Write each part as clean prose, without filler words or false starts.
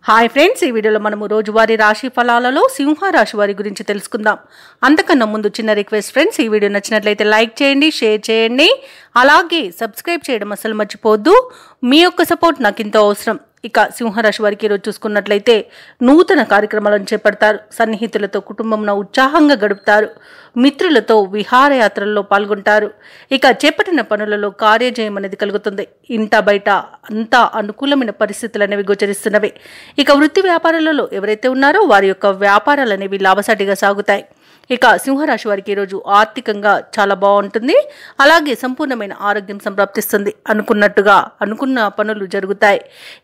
Hi friends, ఈ వీడియోలో మనము రోజువారీ రాశి ఫలాలలో సింహ రాశి వారి గురించి తెలుసుకుందాం. అంతకన్నా ముందు చిన్న రిక్వెస్ట్ ఫ్రెండ్స్, ఈ వీడియో నచ్చినట్లయితే లైక్ చేయండి, షేర్ చేయండి, అలాగే సబ్స్క్రైబ్ చేయడం అసలు మర్చిపోవద్దు. మీ యొక్క సపోర్ట్ నాకు ఎంతో అవసరం. ఇక సింహరాశి వారికి ఈరోజు చూసుకున్నట్లయితే నూతన కార్యక్రమాలను చేపడతారు. సన్నిహితులతో కుటుంబంలో ఉత్సాహంగా గడుపుతారు. మిత్రులతో విహారయాత్రల్లో పాల్గొంటారు. ఇక చేపట్టిన పనులలో కార్యజయం అనేది కలుగుతుంది. ఇంట బయట అంతా అనుకూలమైన పరిస్థితులు అనేవి గోచరిస్తున్నవి. ఇక వృత్తి వ్యాపారాలలో ఎవరైతే ఉన్నారో వారి యొక్క వ్యాపారాలు అనేవి లాభసాటిగా సాగుతాయి. ఇక సింహరాశి వారికి ఈరోజు ఆర్థికంగా చాలా బాగుంటుంది. అలాగే సంపూర్ణమైన ఆరోగ్యం సంప్రాప్తిస్తుంది. అనుకున్న పనులు జరుగుతాయి.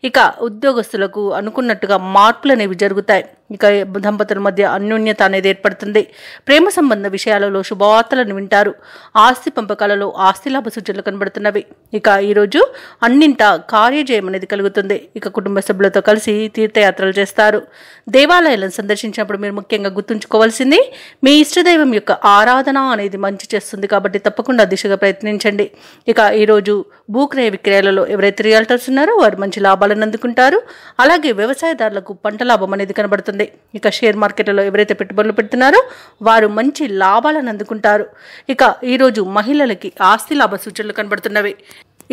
ఇక ఉద్యోగస్తులకు అనుకున్నట్టుగా మార్పులు అనేవి జరుగుతాయి. ఇక దంపతుల మధ్య అన్యోన్యత అనేది ఏర్పడుతుంది. ప్రేమ సంబంధ విషయాలలో శుభవార్తలను వింటారు. ఆస్తి పంపకాలలో ఆస్తి లాభ సూచనలు కనబడుతున్నవి. ఇక ఈరోజు అన్నింటా కార్యజయం అనేది కలుగుతుంది. ఇక కుటుంబ సభ్యులతో కలిసి తీర్థయాత్రలు చేస్తారు. దేవాలయాలను సందర్శించినప్పుడు మీరు ముఖ్యంగా గుర్తుంచుకోవాల్సింది, మీ ఇష్టదైవం యొక్క ఆరాధన అనేది మంచి చేస్తుంది కాబట్టి తప్పకుండా దిశగా ప్రయత్నించండి. ఇక ఈరోజు భూక్రయ విక్రయాలలో ఎవరైతే రియల్టర్స్ ఉన్నారో వారు మంచి లాభాలను అందుకుంటారు. అలాగే వ్యవసాయదారులకు పంట లాభం అనేది కనబడుతుంది. ఇక షేర్ మార్కెట్లలో ఎవరైతే పెట్టుబడులు పెడుతున్నారో వారు మంచి లాభాలను అందుకుంటారు. ఇక ఈరోజు మహిళలకి ఆస్తి లాభ సూచనలు కనబడుతున్నవి.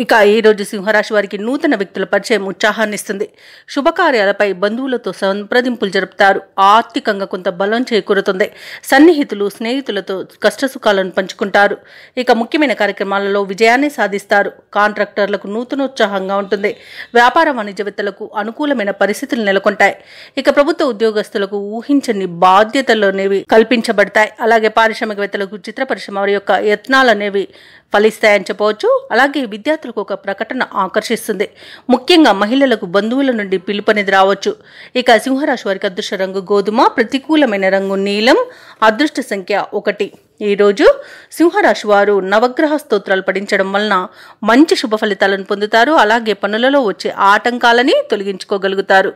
ఇక ఈరోజు సింహరాశి వారికి నూతన వ్యక్తుల పరిచయం ఉత్సాహాన్ని ఇస్తుంది. శుభకార్యాలపై బంధువులతో సంప్రదింపులు జరుపుతారు. ఆర్థికంగా కొంత బలం చేకూరుతుంది. సన్నిహితులు స్నేహితులతో కష్టసుఖాలను పంచుకుంటారు. ఇక ముఖ్యమైన కార్యక్రమాలలో విజయాన్ని సాధిస్తారు. కాంట్రాక్టర్లకు నూతనోత్సాహంగా ఉంటుంది. వ్యాపార వాణిజ్యవేత్తలకు అనుకూలమైన పరిస్థితులు నెలకొంటాయి. ఇక ప్రభుత్వ ఉద్యోగస్తులకు ఊహించని బాధ్యతలు అనేవి కల్పించబడతాయి. అలాగే పారిశ్రామికవేత్తలకు చిత్ర పరిశ్రమ వారి యొక్క యత్నాలు అనేవి ఫలిస్తాయని చెప్పవచ్చు. అలాగే విద్యార్థులకు ఒక ప్రకటన ఆకర్షిస్తుంది. ముఖ్యంగా మహిళలకు బంధువుల నుండి పిలుపు అనేది రావచ్చు. ఇక సింహరాశి వారికి అదృష్ట రంగు గోధుమ, ప్రతికూలమైన రంగు నీలం, అదృష్ట సంఖ్య 1. ఈరోజు సింహరాశి వారు నవగ్రహ స్తోత్రాలు పఠించడం వలన మంచి శుభ ఫలితాలను పొందుతారు. అలాగే పనులలో వచ్చే ఆటంకాలని తొలగించుకోగలుగుతారు.